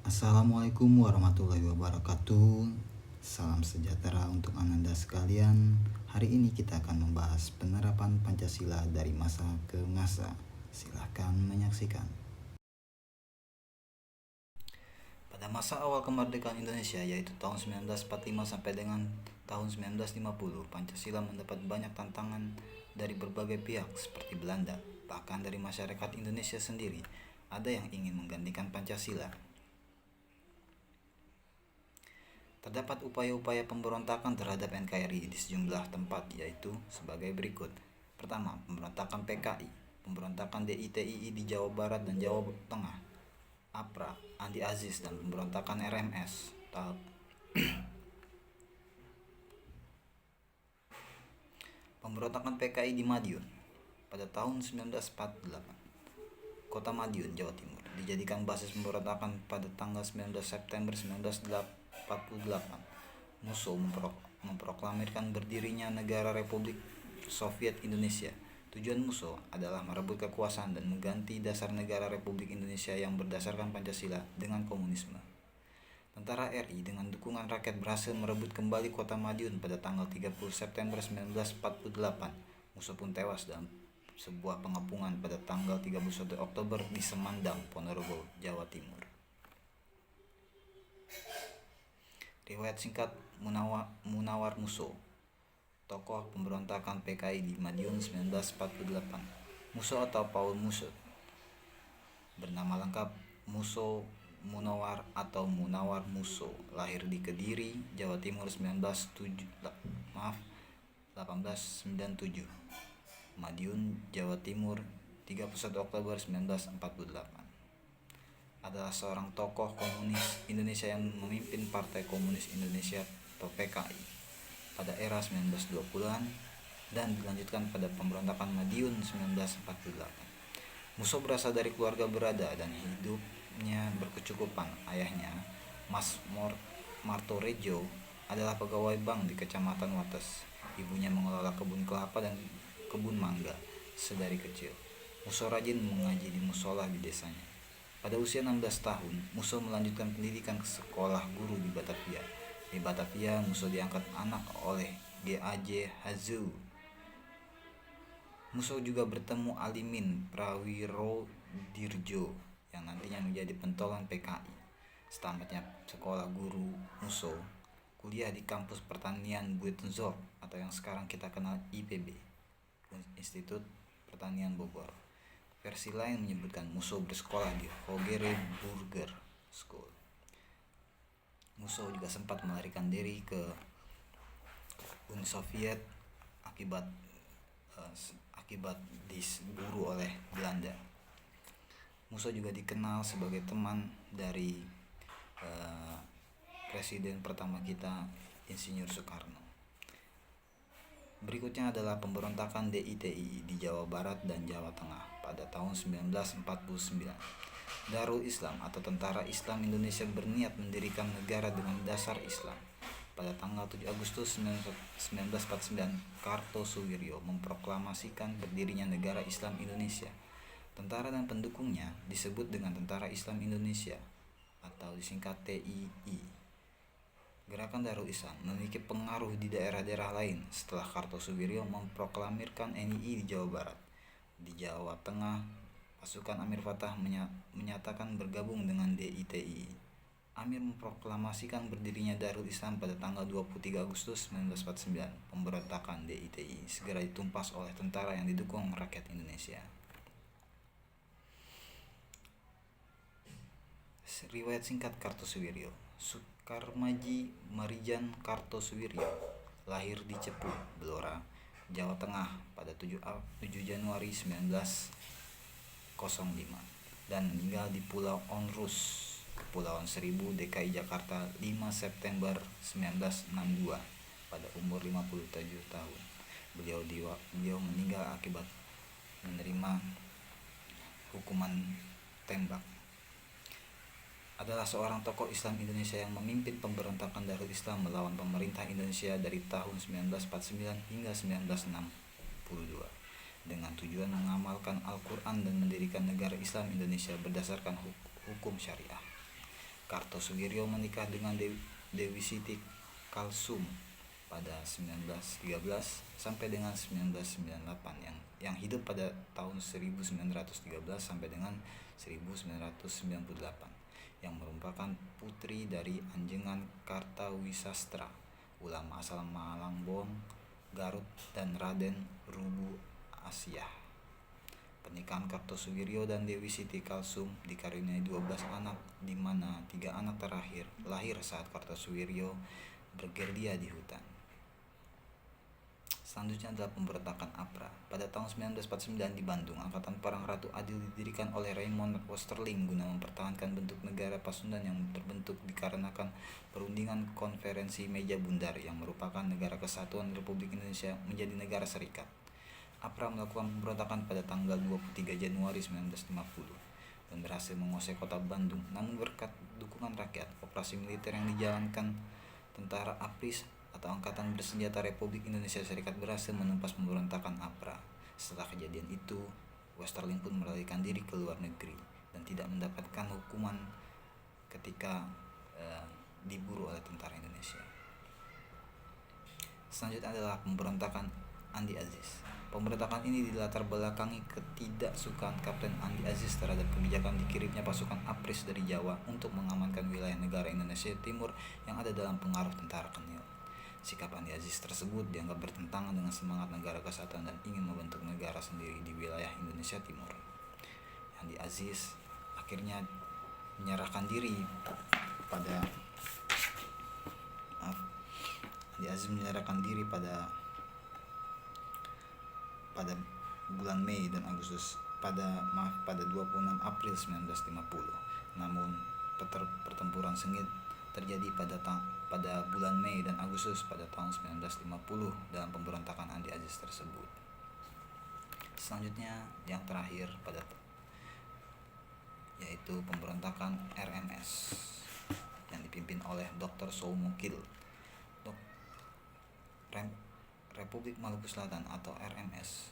Assalamualaikum warahmatullahi wabarakatuh. Salam sejahtera untuk Ananda sekalian. Hari ini kita akan membahas penerapan Pancasila dari masa ke masa. Silahkan menyaksikan. Pada masa awal kemerdekaan Indonesia, yaitu tahun 1945 sampai dengan tahun 1950, Pancasila mendapat banyak tantangan dari berbagai pihak seperti Belanda, bahkan dari masyarakat Indonesia sendiri. Ada yang ingin menggantikan Pancasila. Terdapat upaya-upaya pemberontakan terhadap NKRI di sejumlah tempat, yaitu sebagai berikut. Pertama, pemberontakan PKI, pemberontakan DITII di Jawa Barat dan Jawa Tengah, APRA, Andi Aziz, dan pemberontakan RMS. Pemberontakan PKI di Madiun pada tahun 1948. Kota Madiun, Jawa Timur, dijadikan basis pemberontakan pada tanggal 19 September 1948. Musso memproklamirkan berdirinya negara Republik Soviet Indonesia. Tujuan Musso adalah merebut kekuasaan dan mengganti dasar negara Republik Indonesia yang berdasarkan Pancasila dengan komunisme. Tentara RI dengan dukungan rakyat berhasil merebut kembali kota Madiun pada tanggal 30 September 1948. Musso pun tewas dalam sebuah pengepungan pada tanggal 31 Oktober di Semandang, Ponorogo, Jawa Timur. Riwayat singkat Munawar Musso, tokoh pemberontakan PKI di Madiun 1948. Musso atau Paul Musso, bernama lengkap Musso Munawar atau Munawar Musso, lahir di Kediri, Jawa Timur 1897. Madiun, Jawa Timur, 31 Oktober 1948. Adalah seorang tokoh komunis Indonesia yang memimpin Partai Komunis Indonesia atau PKI pada era 1920-an dan dilanjutkan pada pemberontakan Madiun 1948. Musso berasal dari keluarga berada dan hidupnya berkecukupan. Ayahnya, Mas Martorejo, adalah pegawai bank di Kecamatan Wates. Ibunya mengelola kebun kelapa dan kebun mangga sedari kecil. Musso rajin mengaji di musola di desanya. Pada usia 16 tahun, Musso melanjutkan pendidikan ke sekolah guru di Batavia. Di Batavia, Musso diangkat anak oleh G.A.J. Hazu. Musso juga bertemu Alimin Prawirodirjo yang nantinya menjadi pentolan PKI. Setamatnya sekolah guru, Musso kuliah di kampus pertanian Buitenzorg atau yang sekarang kita kenal IPB, Institut Pertanian Bogor. Versi lain menyebutkan Musso bersekolah di Hogereburger School. Musso juga sempat melarikan diri ke Uni Soviet akibat diburu oleh Belanda. Musso juga dikenal sebagai teman dari Presiden pertama kita, Insinyur Soekarno. Berikutnya adalah pemberontakan DITII di Jawa Barat dan Jawa Tengah pada tahun 1949. Darul Islam atau Tentara Islam Indonesia berniat mendirikan negara dengan dasar Islam. Pada tanggal 7 Agustus 1949, Kartosuwiryo memproklamasikan berdirinya negara Islam Indonesia. Tentara dan pendukungnya disebut dengan Tentara Islam Indonesia atau disingkat TII. Gerakan Darul Islam memiliki pengaruh di daerah-daerah lain setelah Kartosuwiryo memproklamirkan NII di Jawa Barat. Di Jawa Tengah, pasukan Amir Fattah menyatakan bergabung dengan DITII. Amir memproklamasikan berdirinya Darul Islam pada tanggal 23 Agustus 1949. Pemberontakan DITII segera ditumpas oleh tentara yang didukung rakyat Indonesia. Riwayat singkat Kartosuwiryo. Sukarmaji Marijan Kartosuwiryo lahir di Cepu, Blora, Jawa Tengah pada 7 Januari 1905 dan meninggal di Pulau Onrus, Kepulauan Seribu, DKI Jakarta 5 September 1962 pada umur 57 tahun. Beliau meninggal akibat menerima hukuman tembak. Adalah seorang tokoh Islam Indonesia yang memimpin pemberontakan Darul Islam melawan pemerintah Indonesia dari tahun 1949 hingga 1962 dengan tujuan mengamalkan Al-Quran dan mendirikan negara Islam Indonesia berdasarkan hukum syariah. Kartosuwiryo menikah dengan Dewi Siti Kalsum pada 1913 sampai dengan 1998 yang hidup pada tahun 1913 sampai dengan 1998, yang merupakan putri dari Anjengan Kartawisastra, ulama asal Malangbong, Garut, dan Raden Rubu Asyah. Pernikahan Kartosuwiryo dan Dewi Siti Kalsum dikaruniai 12 anak, di mana 3 anak terakhir lahir saat Kartosuwiryo bergerilya di hutan. Selanjutnya adalah pemberontakan APRA. Pada tahun 1949 di Bandung, Angkatan Perang Ratu Adil didirikan oleh Raymond Westerling guna mempertahankan bentuk negara Pasundan yang terbentuk dikarenakan perundingan Konferensi Meja Bundar yang merupakan negara kesatuan Republik Indonesia menjadi negara serikat. APRA melakukan pemberontakan pada tanggal 23 Januari 1950 dan berhasil menguasai kota Bandung. Namun berkat dukungan rakyat, operasi militer yang dijalankan tentara APRIS atau Angkatan Bersenjata Republik Indonesia Serikat berhasil menumpas pemberontakan APRA. Setelah kejadian itu, Westerling pun melarikan diri ke luar negeri dan tidak mendapatkan hukuman ketika diburu oleh tentara Indonesia. Selanjutnya adalah pemberontakan Andi Aziz. Pemberontakan ini dilatar belakangi ketidaksukaan Kapten Andi Aziz terhadap kebijakan dikirimnya pasukan APRIS dari Jawa untuk mengamankan wilayah negara Indonesia Timur yang ada dalam pengaruh tentara Kenil. Sikap Andi Aziz tersebut dianggap bertentangan dengan semangat negara kesatuan dan ingin membentuk negara sendiri di wilayah Indonesia Timur. Andi Aziz akhirnya menyerahkan diri pada bulan Mei dan Agustus pada 26 April 1950. Namun pertempuran sengit terjadi pada bulan Mei dan Agustus pada tahun 1950 dalam pemberontakan Andi Aziz tersebut. Selanjutnya yang terakhir yaitu pemberontakan RMS yang dipimpin oleh Dr. Soumukil. Republik Maluku Selatan atau RMS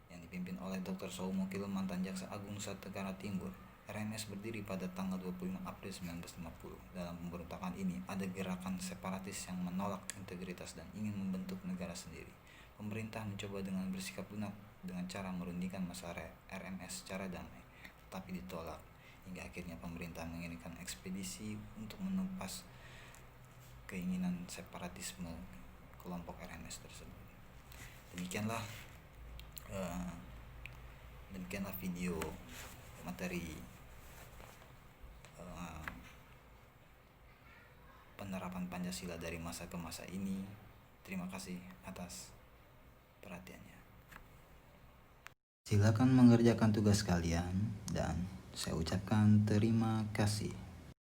yang dipimpin oleh Dr. Soumukil, mantan Jaksa Agung Nusa Tenggara Timur. RMS berdiri pada tanggal 25 April 1950. Dalam pemberontakan ini ada gerakan separatis yang menolak integritas dan ingin membentuk negara sendiri. Pemerintah mencoba dengan bersikap lunak dengan cara merundingkan masalah RMS secara damai, tetapi ditolak hingga akhirnya pemerintah mengirimkan ekspedisi untuk menumpas keinginan separatisme kelompok RMS tersebut. Demikianlah video materi penerapan Pancasila dari masa ke masa ini. Terima kasih atas perhatiannya. Silakan mengerjakan tugas kalian dan saya ucapkan terima kasih.